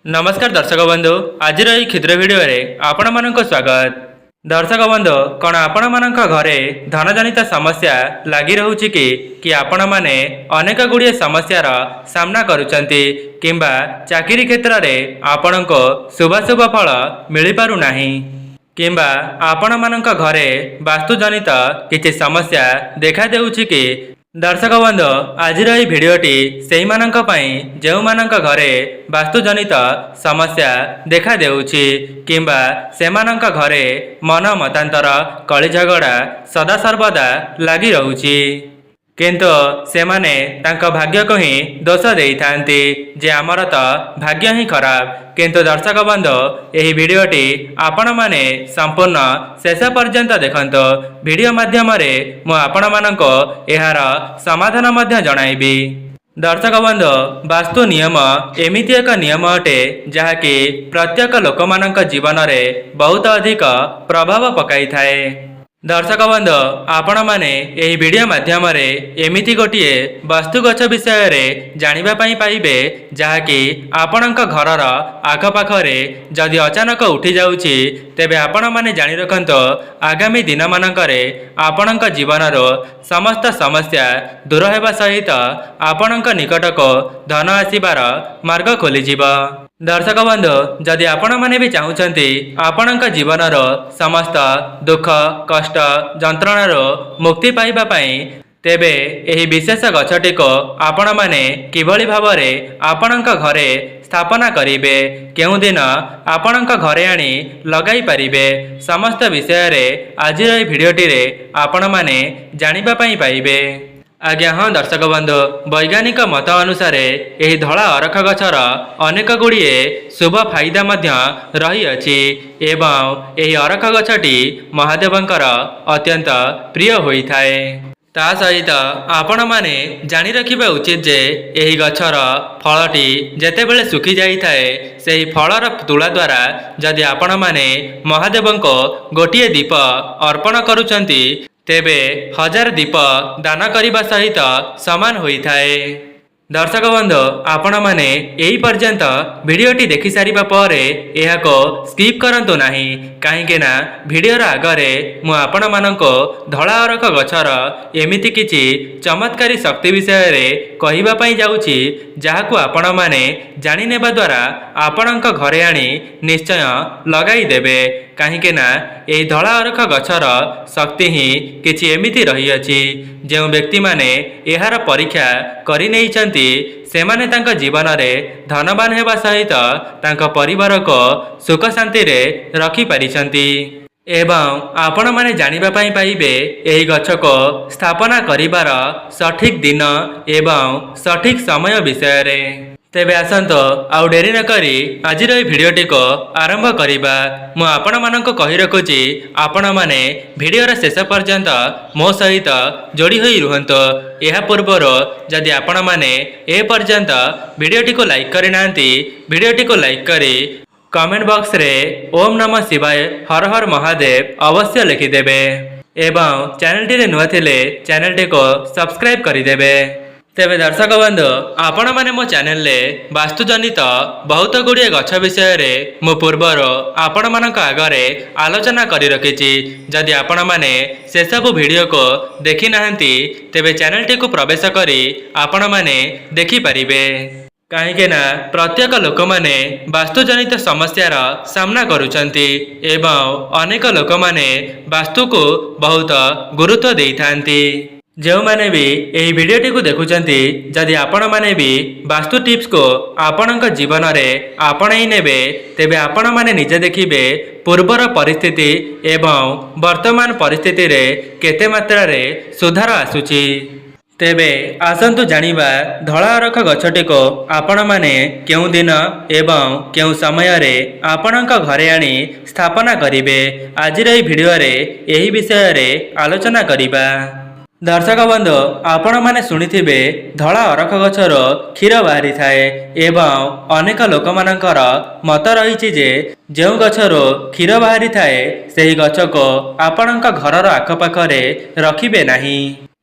नमस्कार दर्शक बंधु आज क्षुद्र भिडियो आपण मानक स्वागत। दर्शक बंधु कौन आपण मानक घरे धन जनित समस्या लगी रोचे कि आपण माने अनेक गुड़िए समस्यार सामना करुचंती किंबा चाकरी क्षेत्र में आपण को शुभाशुभ फल मिल पारु नाही किंबा आपण मानक घरे वास्तु जनित किसी समस्या देखा देउछि कि दर्शक बंधु आज भिडियोटी से मानक पई जेउ मानक घरे वास्तु जनित समस्या देखा देउछि किंबा से मानक घरे मन मतांतर कली झगड़ा सदा सर्वदा लगी रहुछि किंतु से माने तांको भाग्य को ही दोष देइथांती जे आमर तो भाग्य ही खराब। किंतु दर्शक बंधु यही भिडियोटी आपण माने संपूर्ण शेष पर्यंत देखंतो। भिडियो माध्यम मु आपण मानको एहार समाधान मध्य जणाइबी। दर्शक बंधु वास्तु नियम एमिति एक नियम अटे जहाँकि प्रत्येक लोक मानक जीवन में बहुत अधिक प्रभाव पकाई थाए। दर्शक बंधु आपण माने यही वीडियो माध्यम एमिति गोटे वास्तु गछ विषय रे जानिबा पई पाइबे जहाँकि आपणक घरर आखपाखरे जदि अचानक उठी जाउछि तेबे आपण माने जानि रखंतो आगामी दिन मानकरे आपणक जीवनर समस्त समस्या दूर हेबा सहित आपणक निकटको धन आसीबार मार्ग खोली जिवो। दर्शक बंधु जदि आपण माने भी चाहूचंती आपणक जीवनर समस्त दुख कष्ट जंत्रणार मुक्ति पाइबा पई तेबे एही विशेष गछटी को आपण माने किभली भावरे आपणक घरे स्थापना करिवे केउ दिन आपणक घरे आनी लगाई पारिबे समस्त विषय रे आज भिडियोटी रे आपण माने जानिबा पई पाइबे। आज्ञा हाँ दर्शक बंधु वैज्ञानिक मत अनुसार यही धला अरख गछर अनेक गुड़िए शुभ फायदा मध्य रही अछि एवं यही अरख गछटी महादेवंकर अत्यंत प्रिय होइथाए। ता सहित आपण माने जानि रखिबा उचित जे यही गछर फलटी जेतेबेले सुखी जाइथाए सेही फलर तुला द्वारा जदि आपण माने महादेवंको गोटिए दीप अर्पण करुचंती तेबे 1000 दीप दान करने सहित समान होइथाए। दर्शक बंधु आपण माने यही पर्यंत भिडियोटी देखि सारिबा परे एहाको स्किप करंतु नाही काहेकि ना भिडियोर आगरे मु आपण मानको धला अरख गछर एमिति किछि चमत्कारी शक्ति विषय रे कहिबा पई जाउछि जाहाकु आपण माने जानि नेबा द्वारा आपणक घरे आनी निश्चय लगाई देबे काहेकि ना एही धला अरख गछर शक्ति ही किछि एमिति रही अछि जेउ व्यक्ति माने एहार परीक्षा करि नेइछन्ति सेमाने तांका जीवन रे धनवान हेबा सहित तांका परिवार को सुख शांति रे रखि पारिछन्ति एवं आपण माने जानिबा पई पाइबे एही गछ को स्थापना करिबार सठिक दिन एवं सठिक समय विषय रे। तेबे आसंतो आउ डेरी न करी आज भिडियोटी को आरंभ करिबा। मु आपण मानक कहि रखुची आपण माने भिडियोर शेष पर्यंत मो सहित जोड़ी होई रुहंतो। एहा पूर्वर जदि आपण माने ए पर्यंत भिडियोटी को लाइक करि नांती भिडियोटी को लाइक करी कमेंट बॉक्स रे ओम नमः शिवाय हर हर महादेव अवश्य लिखिदेवे एवं चैनल टी नुआ थिले चैनल टी को सब्सक्राइब करिदेवे। तेबे दर्शक बंधु आपण माने मो चैनल ले वास्तु जनित बहुत गुड़िए गछ विषय रे मो पूर्वर आपण मानक आगरे आलोचना करि रखिछि जदि आपण माने से सब वीडियो को देखि नाहंती तेबे चैनल टी को प्रवेश करी आपण माने देखि परिबे काहेकि ना प्रत्येक लोक माने वास्तु जनित समस्यार सामना करुचंती एवं अनेक लोक माने वास्तु को बहुत गुरुत्व देइथांती। जो माने भी यही वीडियोटी को देखुचंती जदि आपण माने भी वास्तु टिप्स को आपणक जीवन रे आपणाई नेबे तेबे आपण माने निजे देखिबे पूर्वर परिस्थिति एवं वर्तमान परिस्थिति रे केते मात्रा रे सुधार आसुची। तेबे आसंतु जानिबा धला अरख गछटी को आपण माने केउ दिन एवं केउ समय रे आपणक घरे आनी स्थापना करिवे आज भिडियो रे यही विषय रे आलोचना करिबा। दर्शक बंधु आपण माने सुनिथिबे धला अरख गछर क्षीर बाहरी थाए एवं अनेक लोक मानकर मत रही जे जो गछर क्षीर बाहरी थाए सेही गछ को आपणक घरर आखपाखरे रखिबे नाही।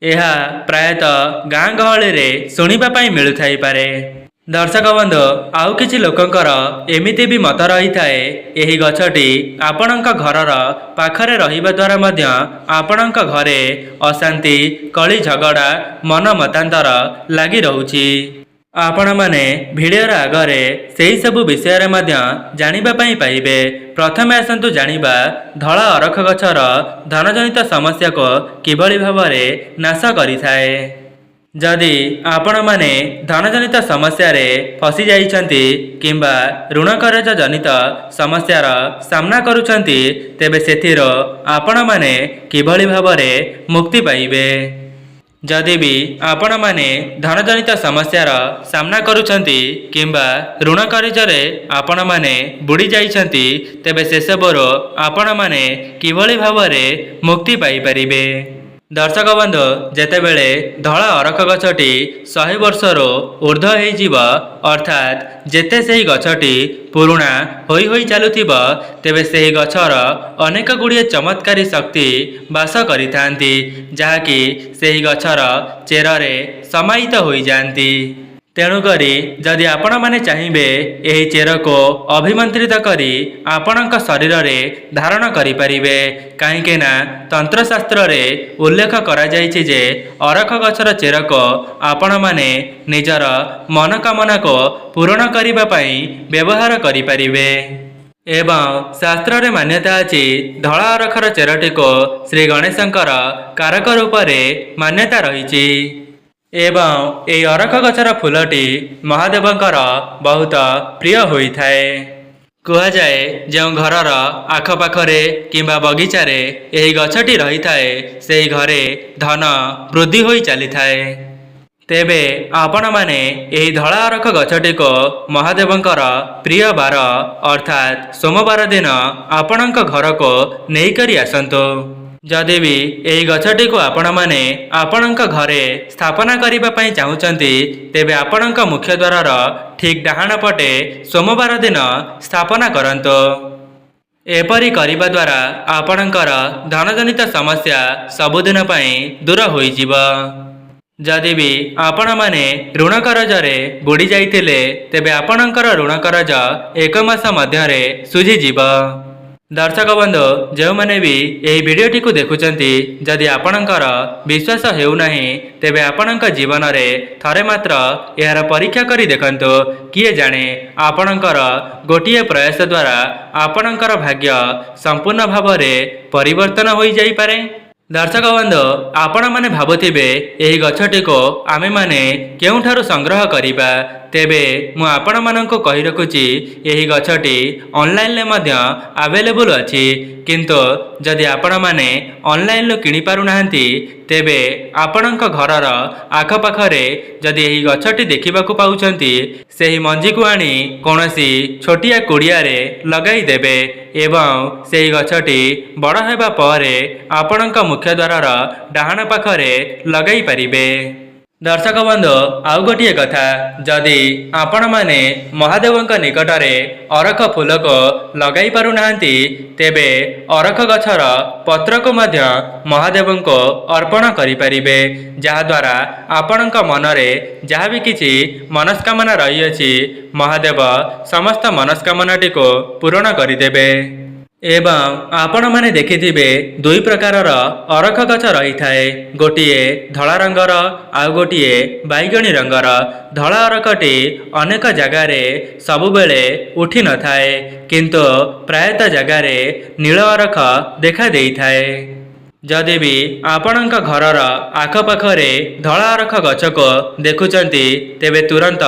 यह प्रायतः गाँ गहली रे सुनिबा पई मिलु थाई पारे। दर्शक बंधु आउ किछि लोकंकर एमिति भी मत रही थाए एही गछटी आपणक घरर पाखरे रहिबा द्वारा मध्य आपणक घरे अशांति कली झगड़ा मन मतांतर लागी रहुछि। आपण माने भिडियोर आगरे सेही सबु विषय मध्य जानिबा पई पाइबे। प्रथमे आसंतु जानिबा धला अरख गछर धनजनित समस्या को किभली भाबरे नाश करिथाए। जदि आपण माने धनजनित समस्या रे फसी जाइछंती किंबा ऋण कर्ज जनित समस्यार सामना करूछंती तेबे सेथिरो आपण माने किभली भाबरे मुक्ति पाइबे। जदि भी आपण माने धनजनित समस्यार सामना करूछंती किंबा ऋण कर्जरे आपण माने बुड़ी जाइछंती तेबे सेसबरो आपण माने किभली भाबरे मुक्ति पाई परिबे। दर्शक बंधु जेतेबेले धला अरख गछटी 100 वर्षरो ऊर्ध्व होइजिब अर्थात जेते सेही गछटी पुरुणा होई होई चालुथिब तेबे सेही गछर अनेक गुड़िए चमत्कारी शक्ति बास करिथांती जहाँकि सेही गछर चेररे समाहित होई जांती। तेणुकरी जदि आपण माने चाहिबे एही चेर को अभिमंत्रित करी आपणक शरीर रे धारण करि परिबे। काहेकि ना तंत्रशास्त्र रे उल्लेख करा जाइछि जे अरख गछर चेर को आपण माने निजर मनोकामना को पूर्ण करिबा पई व्यवहार करि परिबे। एवं शास्त्र रे मान्यता अछि धला अरखर चेरटी को श्री गणेशंकर कारक रूप रे मान्यता रहिछि। एवं ए अरख गछर फूलटी महादेवंकर बहुत प्रिय होई थाए। कहा जाए जो घरर आखपाखरे किंबा बगीचारे एही गछटी रही थाए सेही घरे धन वृद्धि होई चली थाए। तेबे आपण माने एही धला अरख गछटी को महादेवंकर प्रिय बार अर्थात सोमवार दिन आपणक घर को नहीं करी आसंतो। जदि भी एही गछटी को आपण माने आपणक घरे स्थापना करिबा पई चाहुचंती तेबे आपणक मुख्य द्वारर ठीक डाहाण पटे सोमवार दिन स्थापना करंतो। एपरी करिबा द्वारा आपणकर धनजनित समस्या सबुदिन पई दूर होइजिब। जदि भी आपण माने ऋण कर्जरे बुड़ी जाइतिले तेबे आपणकर ऋण कर्ज 1 मास मध्यरे सुझिजिब। दर्शक बंधु जो मैंने भी यही वीडियोटी को देखुचंती जदि आपणकर विश्वास हेउ नाही तेबे आपणक जीवन रे थरे मात्र यार परीक्षा करी देखंतो। किए जाने आपणकर गोटिए प्रयास द्वारा आपणकर भाग्य संपूर्ण भाव रे परिवर्तन होई जाई पारे। दर्शक बंधु आपण माने भाबुथिबे एही गछटी को आमे माने केउठारु संग्रह करिबा तेबे मु आपण माननको कहि रखुची एही गछटी ऑनलाइन ले मध्य अवेलेबल अछि। किंतु जदि आपण माने ऑनलाइन लो किनि पारु नाहंती तेबे आपणक घरर आखपाखरे जदि एही गछटी देखिबाकू पाउचंती सेही मंजी को आनी कोनोसी छोटिया कुड़िया रे लगाई देबे एवं सेही गछटी बड़ हेबा परे आपणक मुख्य द्वारर डाहाण पाखरे लगाई परिबे। दर्शक बंधु आउ गोटे कथा जदि आपण माने महादेवंक निकटरे अरख फूल को लगाई पारु नाहंती तेबे अरख गछर पत्र को मध्य महादेवंको अर्पण करि परिबे जहा द्वारा आपणक मनरे जहा भी किछि मनस्कामना रही अछि महादेव समस्त मनस्कामनाटी को पूर्ण करिदेबे। एवं आपण माने देखिथिबे दुई प्रकारर अरख गछ रही थाए गोटिए धला रंगर आउ गोटिए बैगणी रंगर। धला अरखटी अनेक जगार सबुबेले उठी न थाए किंतु प्रायतः जगार नील अरख देखा देई थाए। जदि भी आपणक घरर आखपाखरे धला अरख गछ को देखुचंती तेबे तुरंत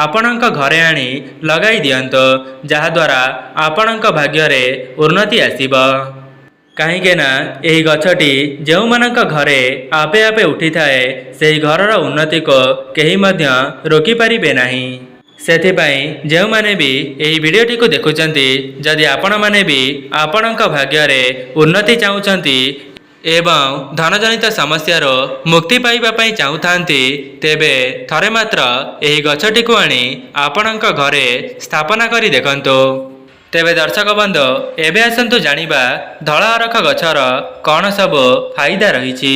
आपणक घरे आनी लगाई दियंतो जहा द्वारा आपणक भाग्य उन्नति आसीब। कहीं ना यही गछटी जो मानक घरे आपे आपे उठी थाए सेही घरर उन्नति को केही मध्य रोकी पारिबे नाही। सेथिपाई जो माने भी यही वीडियोटी को देखुचंती जदि आपण माने भी आपणक भाग्य उन्नति चाहूचंती एवं धनजनित समस्यार मुक्ति पाइबा पई चाहूथांती तेबे थरे मात्र एही गछटी को आनी आपणक घरे स्थापना करी देखंतो। तेबे दर्शक बंधु एबे आसंतु जानिबा धला अरख गछर कौन सब फायदा रहिछि।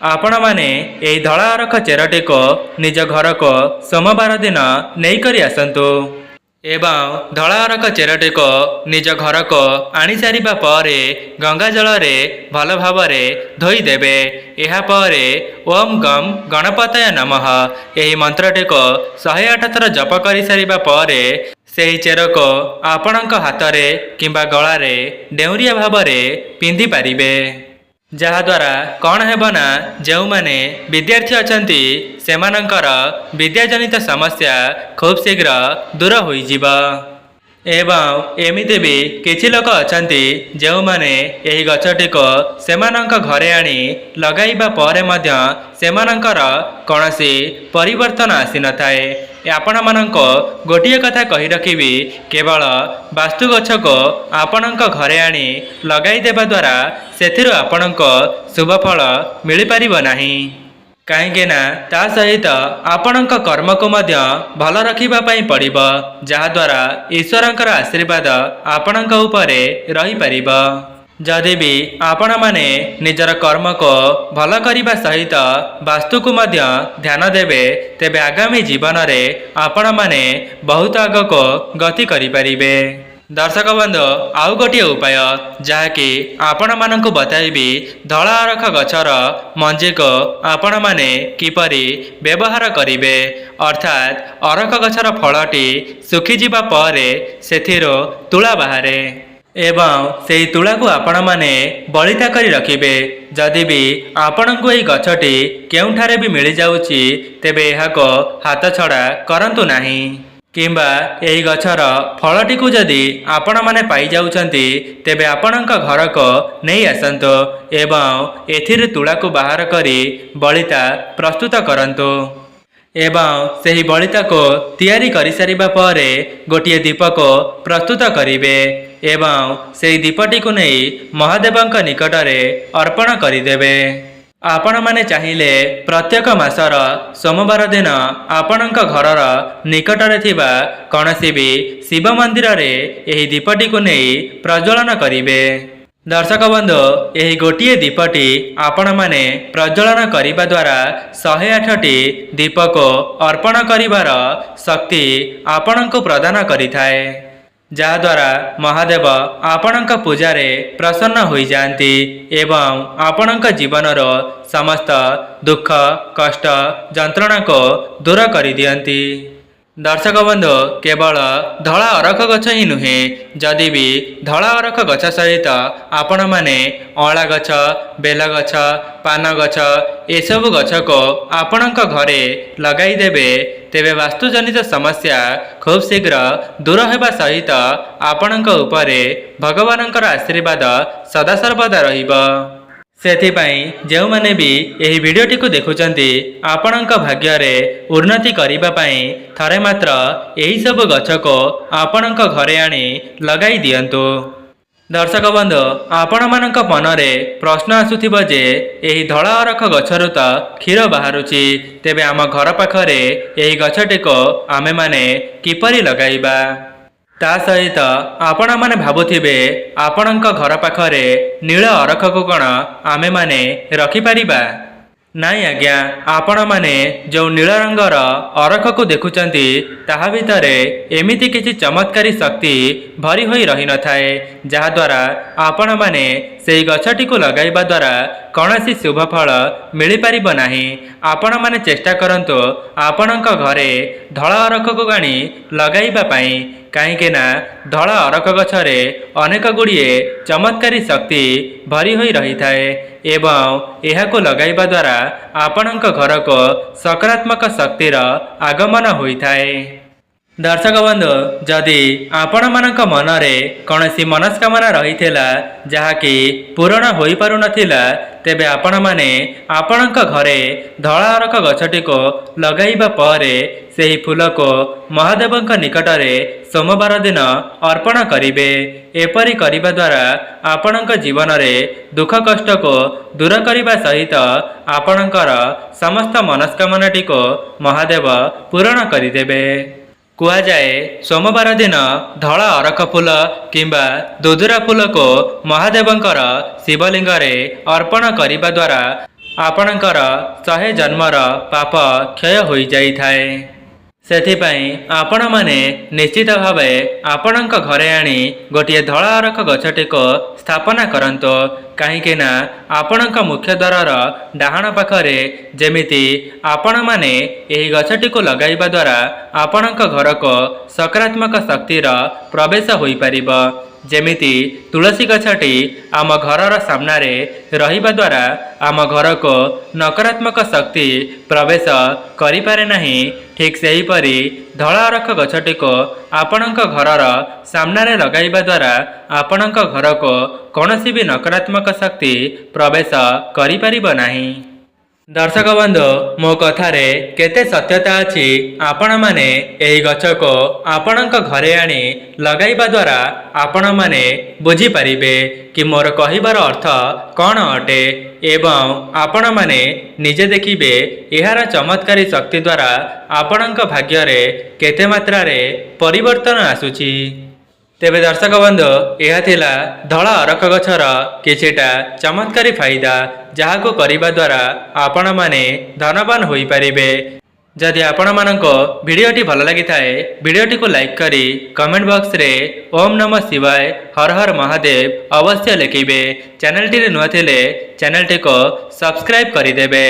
ଆପଣମାନେ ଏହି ଧଳା ଅରଖ ଚେରଟିକୁ ନିଜ ଘରକୁ ସୋମବାର ଦିନ ନେଇକରି ଆସନ୍ତୁ ଏବଂ ଧଳା ଅରଖ ଚେରଟିକୁ ନିଜ ଘରକୁ ଆଣିସାରିବା ପରେ ଗଙ୍ଗା ଜଳରେ ଭଲ ଭାବରେ ଧୋଇଦେବେ। ଏହାପରେ ଓମ୍ ଗମ୍ ଗଣପତାୟ ନମଃ ଏହି ମନ୍ତ୍ରଟିକୁ 108 ଥର ଜପ କରିସାରିବା ପରେ ସେହି ଚେରକୁ ଆପଣଙ୍କ ହାତରେ କିମ୍ବା ଗଳାରେ ଡେଉଁରିଆ ଭାବରେ ପିନ୍ଧି ପାରିବେ। ଯାହାଦ୍ୱାରା କ'ଣ ହେବ ନା ଯେଉଁମାନେ ବିଦ୍ୟାର୍ଥୀ ଅଛନ୍ତି ସେମାନଙ୍କର ବିଦ୍ୟାଜନିତ ସମସ୍ୟା ଖୁବ୍ ଶୀଘ୍ର ଦୂର ହୋଇଯିବ। ଏବଂ ଏମିତି ବି କିଛି ଲୋକ ଅଛନ୍ତି ଯେଉଁମାନେ ଏହି ଗଛଟିକୁ ସେମାନଙ୍କ ଘରେ ଆଣି ଲଗାଇବା ପରେ ମଧ୍ୟ ସେମାନଙ୍କର କୌଣସି ପରିବର୍ତ୍ତନ ଆସିନଥାଏ। ଆପଣମାନଙ୍କୁ ଗୋଟିଏ କଥା କହି ରଖିବି, କେବଳ ବାସ୍ତୁ ଗଛକୁ ଆପଣଙ୍କ ଘରେ ଆଣି ଲଗାଇଦେବା ଦ୍ୱାରା ସେଥିରୁ ଆପଣଙ୍କୁ ଶୁଭଫଳ ମିଳିପାରିବ ନାହିଁ। କାହିଁକି ନା ତା ସହିତ ଆପଣଙ୍କ କର୍ମକୁ ମଧ୍ୟ ଭଲ ରଖିବା ପାଇଁ ପଡ଼ିବ, ଯାହାଦ୍ୱାରା ଈଶ୍ୱରଙ୍କର ଆଶୀର୍ବାଦ ଆପଣଙ୍କ ଉପରେ ରହିପାରିବ। ଯଦି ବି ଆପଣମାନେ ନିଜର କର୍ମକୁ ଭଲ କରିବା ସହିତ ବାସ୍ତୁକୁ ମଧ୍ୟ ଧ୍ୟାନ ଦେବେ, ତେବେ ଆଗାମୀ ଜୀବନରେ ଆପଣମାନେ ବହୁତ ଆଗକୁ ଗତି କରିପାରିବେ। ଦର୍ଶକ ବନ୍ଧୁ, ଆଉ ଗୋଟିଏ ଉପାୟ ଯାହାକି ଆପଣମାନଙ୍କୁ ବତାଇବି, ଧଳା ଅରଖ ଗଛର ମଞ୍ଜିକୁ ଆପଣମାନେ କିପରି ବ୍ୟବହାର କରିବେ। ଅର୍ଥାତ୍ ଅରଖ ଗଛର ଫଳଟି ଶୁଖିଯିବା ପରେ ସେଥିରୁ ତୁଳା ବାହାରେ ଏବଂ ସେହି ତୁଳାକୁ ଆପଣମାନେ ବଳିତା କରି ରଖିବେ। ଯଦି ବି ଆପଣଙ୍କୁ ଏହି ଗଛଟି କେଉଁଠାରେ ବି ମିଳିଯାଉଛି, ତେବେ ଏହାକୁ ହାତଛଡ଼ା କରନ୍ତୁ ନାହିଁ। କିମ୍ବା ଏହି ଗଛର ଫଳଟିକୁ ଯଦି ଆପଣମାନେ ପାଇଯାଉଛନ୍ତି, ତେବେ ଆପଣଙ୍କ ଘରକୁ ନେଇ ଆସନ୍ତୁ ଏବଂ ଏଥିରେ ତୁଳାକୁ ବାହାର କରି ବଳିତା ପ୍ରସ୍ତୁତ କରନ୍ତୁ ଏବଂ ସେହି ବଳିତାକୁ ତିଆରି କରିସାରିବା ପରେ ଗୋଟିଏ ଦୀପକୁ ପ୍ରସ୍ତୁତ କରିବେ ଏବଂ ସେହି ଦୀପଟିକୁ ନେଇ ମହାଦେବଙ୍କ ନିକଟରେ ଅର୍ପଣ କରିଦେବେ। ଆପଣମାନେ ଚାହିଁଲେ ପ୍ରତ୍ୟେକ ମାସର ସୋମବାର ଦିନ ଆପଣଙ୍କ ଘରର ନିକଟରେ ଥିବା କୌଣସି ବି ଶିବ ମନ୍ଦିରରେ ଏହି ଦୀପଟିକୁ ନେଇ ପ୍ରଜ୍ୱଳନ କରିବେ। ଦର୍ଶକ ବନ୍ଧୁ, ଏହି ଗୋଟିଏ ଦୀପଟି ଆପଣମାନେ ପ୍ରଜ୍ୱଳନ କରିବା ଦ୍ୱାରା 108ଟି ଦୀପକୁ ଅର୍ପଣ କରିବାର ଶକ୍ତି ଆପଣଙ୍କୁ ପ୍ରଦାନ କରିଥାଏ, ଯାହାଦ୍ୱାରା ମହାଦେବ ଆପଣଙ୍କ ପୂଜାରେ ପ୍ରସନ୍ନ ହୋଇଯାଆନ୍ତି ଏବଂ ଆପଣଙ୍କ ଜୀବନର ସମସ୍ତ ଦୁଃଖ କଷ୍ଟ ଯନ୍ତ୍ରଣାକୁ ଦୂର କରିଦିଅନ୍ତି। ଦର୍ଶକ ବନ୍ଧୁ, କେବଳ ଧଳା ଅରଖ ଗଛ ହିଁ ନୁହେଁ, ଯଦି ବି ଧଳା ଅରଖ ଗଛ ସହିତ ଆପଣମାନେ ଅଁଳା ଗଛ, ବେଲ ଗଛ, ପାନ ଗଛ ଏସବୁ ଗଛକୁ ଆପଣଙ୍କ ଘରେ ଲଗାଇଦେବେ, ତେବେ ବାସ୍ତୁଜନିତ ସମସ୍ୟା ଖୁବ୍ ଶୀଘ୍ର ଦୂର ହେବା ସହିତ ଆପଣଙ୍କ ଉପରେ ଭଗବାନଙ୍କର ଆଶୀର୍ବାଦ ସଦାସର୍ବଦା ରହିବ। ସେଥିପାଇଁ ଯେଉଁମାନେ ବି ଏହି ଭିଡ଼ିଓଟିକୁ ଦେଖୁଛନ୍ତି, ଆପଣଙ୍କ ଭାଗ୍ୟରେ ଉନ୍ନତି କରିବା ପାଇଁ ଥରେ ମାତ୍ର ଏହିସବୁ ଗଛକୁ ଆପଣଙ୍କ ଘରେ ଆଣି ଲଗାଇ ଦିଅନ୍ତୁ। ଦର୍ଶକ ବନ୍ଧୁ, ଆପଣମାନଙ୍କ ମନରେ ପ୍ରଶ୍ନ ଆସୁଥିବ ଯେ ଏହି ଧଳା ଅରଖ ଗଛରୁ ତ କ୍ଷୀର ବାହାରୁଛି, ତେବେ ଆମ ଘର ପାଖରେ ଏହି ଗଛଟିକୁ ଆମେମାନେ କିପରି ଲଗାଇବା? ତା ସହିତ ଆପଣମାନେ ଭାବୁଥିବେ ଆପଣଙ୍କ ଘର ପାଖରେ ନୀଳ ଅରଖକୁ କ'ଣ ଆମେମାନେ ରଖିପାରିବା? ନାଇଁ ଆଜ୍ଞା, ଆପଣମାନେ ଯେଉଁ ନୀଳ ରଙ୍ଗର ଅରଖକୁ ଦେଖୁଛନ୍ତି ତାହା ଭିତରେ ଏମିତି କିଛି ଚମତ୍କାରୀ ଶକ୍ତି ଭରି ହୋଇ ରହିନଥାଏ, ଯାହାଦ୍ୱାରା ଆପଣମାନେ ସେହି ଗଛଟିକୁ ଲଗାଇବା ଦ୍ୱାରା କୌଣସି ଶୁଭଫଳ ମିଳିପାରିବ ନାହିଁ। ଆପଣମାନେ ଚେଷ୍ଟା କରନ୍ତୁ ଆପଣଙ୍କ ଘରେ ଧଳା ଅରଖକୁ ଆଣି ଲଗାଇବା ପାଇଁ, କାହିଁକି ନା ଧଳା ଅରଖ ଗଛରେ ଅନେକ ଗୁଡ଼ିଏ ଚମତ୍କାରୀ ଶକ୍ତି ଭରି ହୋଇ ରହିଥାଏ ଏବଂ ଏହାକୁ ଲଗାଇବା ଦ୍ୱାରା ଆପଣଙ୍କ ଘରକୁ ସକାରାତ୍ମକ ଶକ୍ତିର ଆଗମନ ହୋଇଥାଏ। ଦର୍ଶକ ବନ୍ଧୁ, ଯଦି ଆପଣମାନଙ୍କ ମନରେ କୌଣସି ମନସ୍କାମନା ରହିଥିଲା ଯାହାକି ପୂରଣ ହୋଇପାରୁନଥିଲା, ତେବେ ଆପଣମାନେ ଆପଣଙ୍କ ଘରେ ଧଳା ଅରଖ ଗଛଟିକୁ ଲଗାଇବା ପରେ ସେହି ଫୁଲକୁ ମହାଦେବଙ୍କ ନିକଟରେ ସୋମବାର ଦିନ ଅର୍ପଣ କରିବେ। ଏପରି କରିବା ଦ୍ୱାରା ଆପଣଙ୍କ ଜୀବନରେ ଦୁଃଖ କଷ୍ଟକୁ ଦୂର କରିବା ସହିତ ଆପଣଙ୍କର ସମସ୍ତ ମନସ୍କାମନାଟିକୁ ମହାଦେବ ପୂରଣ କରିଦେବେ। କୁହାଯାଏ ସୋମବାର ଦିନ ଧଳା ଅରଖ ଫୁଲ କିମ୍ବା ଦୁଦୁରା ଫୁଲକୁ ମହାଦେବଙ୍କର ଶିବଲିଙ୍ଗରେ ଅର୍ପଣ କରିବା ଦ୍ୱାରା ଆପଣଙ୍କର 100 ଜନ୍ମର ପାପ କ୍ଷୟ ହୋଇଯାଇଥାଏ। ସେଥିପାଇଁ ଆପଣମାନେ ନିଶ୍ଚିତ ଭାବେ ଆପଣଙ୍କ ଘରେ ଆଣି ଗୋଟିଏ ଧଳା ଅରଖ ଗଛଟିକୁ ସ୍ଥାପନା କରନ୍ତୁ। କାହିଁକି ନା ଆପଣଙ୍କ ମୁଖ୍ୟ ଦ୍ୱାରର ଡାହାଣ ପାଖରେ ଯେମିତି ଆପଣମାନେ ଏହି ଗଛଟିକୁ ଲଗାଇବା ଦ୍ୱାରା ଆପଣଙ୍କ ଘରକୁ ସକାରାତ୍ମକ ଶକ୍ତିର ପ୍ରବେଶ ହୋଇପାରିବ। ଯେମିତି ତୁଳସୀ ଗଛଟି ଆମ ଘରର ସାମ୍ନାରେ ରହିବା ଦ୍ୱାରା ଆମ ଘରକୁ ନକାରାତ୍ମକ ଶକ୍ତି ପ୍ରବେଶ କରିପାରେ ନାହିଁ, ଠିକ୍ ସେହିପରି ଧଳା ଅରଖ ଗଛଟିକୁ ଆପଣଙ୍କ ଘରର ସାମ୍ନାରେ ଲଗାଇବା ଦ୍ୱାରା ଆପଣଙ୍କ ଘରକୁ କୌଣସି ବି ନକାରାତ୍ମକ ଶକ୍ତି ପ୍ରବେଶ କରିପାରିବ ନାହିଁ। ଦର୍ଶକ ବନ୍ଧୁ, ମୋ କଥାରେ କେତେ ସତ୍ୟତା ଅଛି ଆପଣମାନେ ଏହି ଗଛକୁ ଆପଣଙ୍କ ଘରେ ଆଣି ଲଗାଇବା ଦ୍ୱାରା ଆପଣମାନେ ବୁଝିପାରିବେ କି ମୋର କହିବାର ଅର୍ଥ କ'ଣ ଅଟେ ଏବଂ ଆପଣମାନେ ନିଜେ ଦେଖିବେ ଏହାର ଚମତ୍କାରୀ ଶକ୍ତି ଦ୍ୱାରା ଆପଣଙ୍କ ଭାଗ୍ୟରେ କେତେ ମାତ୍ରାରେ ପରିବର୍ତ୍ତନ ଆସୁଛି। ତେବେ ଦର୍ଶକ ବନ୍ଧୁ, ଏହା ଥିଲା ଧଳା ଅରଖ ଗଛର କିଛିଟା ଚମତ୍କାରୀ ଫାଇଦା, ଯାହାକୁ କରିବା ଦ୍ୱାରା ଆପଣମାନେ ଧନବାନ ହୋଇପାରିବେ। ଯଦି ଆପଣମାନଙ୍କୁ ଭିଡ଼ିଓଟି ଭଲ ଲାଗିଥାଏ, ଭିଡ଼ିଓଟିକୁ ଲାଇକ୍ କରି କମେଣ୍ଟ ବକ୍ସରେ ଓମ୍ ନମଃ ଶିବାୟ ହର ହର ମହାଦେବ ଅବଶ୍ୟ ଲେଖିବେ। ଚ୍ୟାନେଲଟିରେ ନୂଆ ଥିଲେ ଚ୍ୟାନେଲଟିକୁ ସବସ୍କ୍ରାଇବ୍ କରିଦେବେ।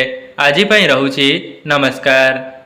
ଆଜି ପାଇଁ ରହୁଛି, ନମସ୍କାର।